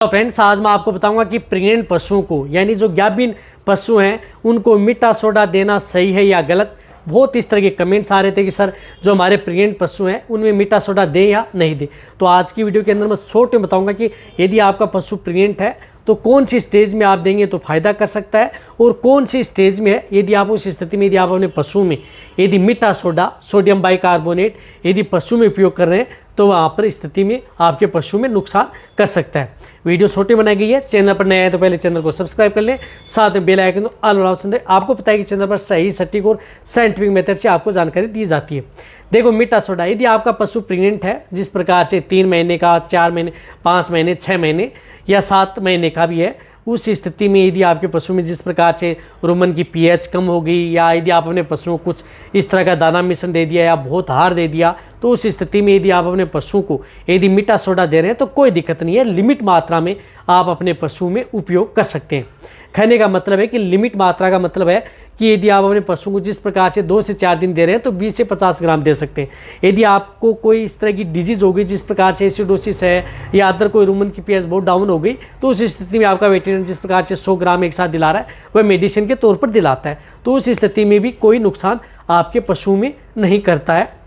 तो फ्रेंड्स, आज मैं आपको बताऊंगा कि प्रेग्नेंट पशुओं को यानी जो गाभिन पशु हैं उनको मीठा सोडा देना सही है या गलत। बहुत इस तरह के कमेंट्स आ रहे थे कि सर जो हमारे प्रेग्नेंट पशु हैं उनमें मीठा सोडा दें या नहीं दें। तो आज की वीडियो के अंदर मैं शॉर्ट में बताऊंगा कि यदि आपका पशु प्रेग्नेंट है तो कौन सी स्टेज में आप देंगे तो फ़ायदा कर सकता है और कौन सी स्टेज में है यदि आप उस स्थिति में यदि आप अपने पशु में यदि मीठा सोडा सोडियम बाइकार्बोनेट यदि पशु में उपयोग कर रहे हैं तो वहाँ पर स्थिति में आपके पशु में नुकसान कर सकता है। वीडियो छोटी बनाई गई है। चैनल पर नया है तो पहले चैनल को सब्सक्राइब कर लें, साथ में बेल आइकन ऑल वाला ऑप्शन दे। आपको पता है कि चैनल पर सही सटीक और साइंटिफिक मेथड से आपको जानकारी दी जाती है। देखो, मीठा सोडा यदि आपका पशु प्रेग्नेंट है, जिस प्रकार से 3 महीने का, 4 महीने, 5 महीने, 6 महीने या 7 महीने का भी है, उस स्थिति में यदि आपके पशु में जिस प्रकार से रुमन की पीएच कम हो गई या यदि आप अपने पशुओं को कुछ इस तरह का दाना मिश्रण दे दिया या बहुत हार दे दिया, तो उस स्थिति में यदि आप अपने पशु को यदि मीठा सोडा दे रहे हैं तो कोई दिक्कत नहीं है। लिमिट मात्रा में आप अपने पशु में उपयोग कर सकते हैं। कहने का मतलब है कि लिमिट मात्रा का मतलब है कि यदि आप अपने पशु को जिस प्रकार से 2 से 4 दिन दे रहे हैं तो 20 से 50 ग्राम दे सकते हैं। यदि आपको कोई इस तरह की डिजीज़ हो गई जिस प्रकार से एसिडोसिस है या अदर कोई रुमन की पीएच बहुत डाउन हो गई, तो उस स्थिति में आपका वेटरनरी जिस प्रकार से 100 ग्राम एक साथ दिला रहा है वह मेडिसिन के तौर पर दिलाता है, तो उस स्थिति में भी कोई नुकसान आपके पशु में नहीं करता है।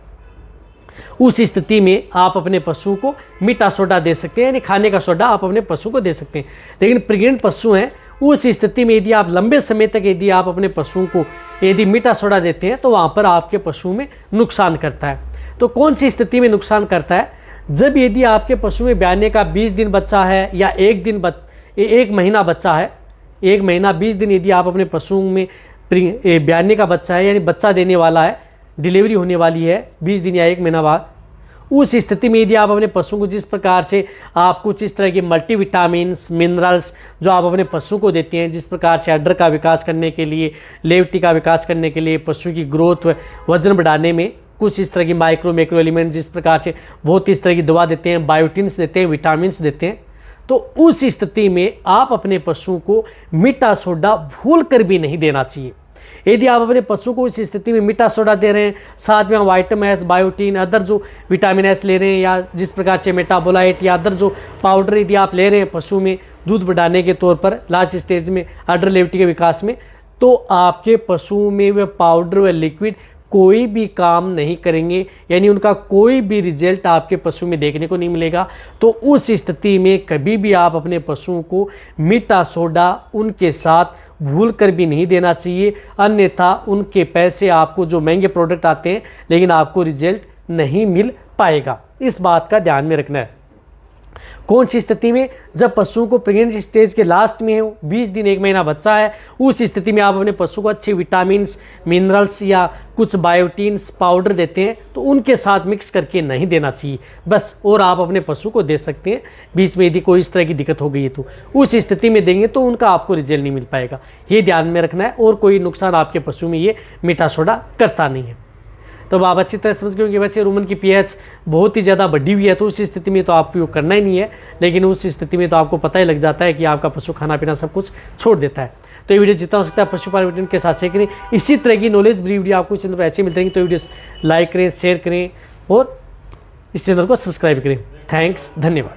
उस स्थिति में आप अपने पशु को मीठा सोडा दे सकते हैं, यानी खाने का सोडा आप अपने पशु को दे सकते हैं। लेकिन प्रेग्नेंट पशु हैं, उस स्थिति में यदि आप लंबे समय तक यदि आप अपने पशुओं को यदि मीठा सोडा देते हैं तो वहाँ पर आपके पशु में नुकसान करता है। तो कौन सी स्थिति में नुकसान करता है? जब यदि आपके पशु में ब्याने का 20 दिन बच्चा है या 1 महीना बच्चा है, 1 महीना 20 दिन यदि आप अपने पशुओं में ब्याने का बच्चा है यानी बच्चा देने वाला है, डिलीवरी होने वाली है 20 दिन या 1 महीना बाद, उस स्थिति में यदि आप अपने पशु को जिस प्रकार से आप कुछ इस तरह के मल्टीविटामिन्स मिनरल्स जो आप अपने पशु को देते हैं, जिस प्रकार से अडर का विकास करने के लिए, लेवटी का विकास करने के लिए, पशु की ग्रोथ वजन बढ़ाने में कुछ इस तरह की मैक्रो एलिमेंट जिस प्रकार से बहुत इस तरह की दवा देते हैं, बायोटिन्स देते हैं, विटामिन्स देते हैं, तो उस स्थिति में आप अपने पशु को मीठा सोडा भूल कर भी नहीं देना चाहिए। यदि आप अपने पशु को इस स्थिति में मीठा सोडा दे रहे हैं, साथ में विटामिन एस, बायोटीन, अदर जो विटामिन एस ले रहे हैं या जिस प्रकार से मेटाबोलाइट या अदर जो पाउडर यदि आप ले रहे हैं पशु में दूध बढ़ाने के तौर पर लास्ट स्टेज में अडर लेवटी के विकास में, तो आपके पशु में वह पाउडर व लिक्विड कोई भी काम नहीं करेंगे, यानी उनका कोई भी रिजल्ट आपके पशु में देखने को नहीं मिलेगा। तो उस स्थिति में कभी भी आप अपने पशुओं को मीठा सोडा उनके साथ भूल कर भी नहीं देना चाहिए, अन्यथा उनके पैसे आपको जो महंगे प्रोडक्ट आते हैं लेकिन आपको रिजल्ट नहीं मिल पाएगा। इस बात का ध्यान में रखना है। कौन सी स्थिति में? जब पशुओं को प्रेगनेंसी स्टेज के लास्ट में हो, 20 दिन 1 महीना बच्चा है, उस स्थिति में आप अपने पशु को अच्छे विटामिन्स मिनरल्स या कुछ बायोटीन्स पाउडर देते हैं तो उनके साथ मिक्स करके नहीं देना चाहिए बस। और आप अपने पशु को दे सकते हैं, बीच में यदि कोई इस तरह की दिक्कत हो गई है तो उस स्थिति में देंगे तो उनका आपको रिजल्ट नहीं मिल पाएगा। ये ध्यान में रखना है। और कोई नुकसान आपके पशु में ये मीठा सोडा करता नहीं है। तो आप अच्छी तरह समझ गए कि वैसे रुमन की पीएच बहुत ही ज़्यादा बढ़ी हुई है तो उस स्थिति में तो आप उपयोग करना ही नहीं है, लेकिन उस स्थिति में तो आपको पता ही लग जाता है कि आपका पशु खाना पीना सब कुछ छोड़ देता है। तो ये वीडियो जितना हो सकता है पशुपालन के साथ शेयर करें। इसी तरह की नॉलेज भरी वीडियो आपको चैनल पर ऐसे मिलते रहेंगे, तो वीडियो लाइक करें, शेयर करें और इस चैनल को सब्सक्राइब करें। थैंक्स, धन्यवाद।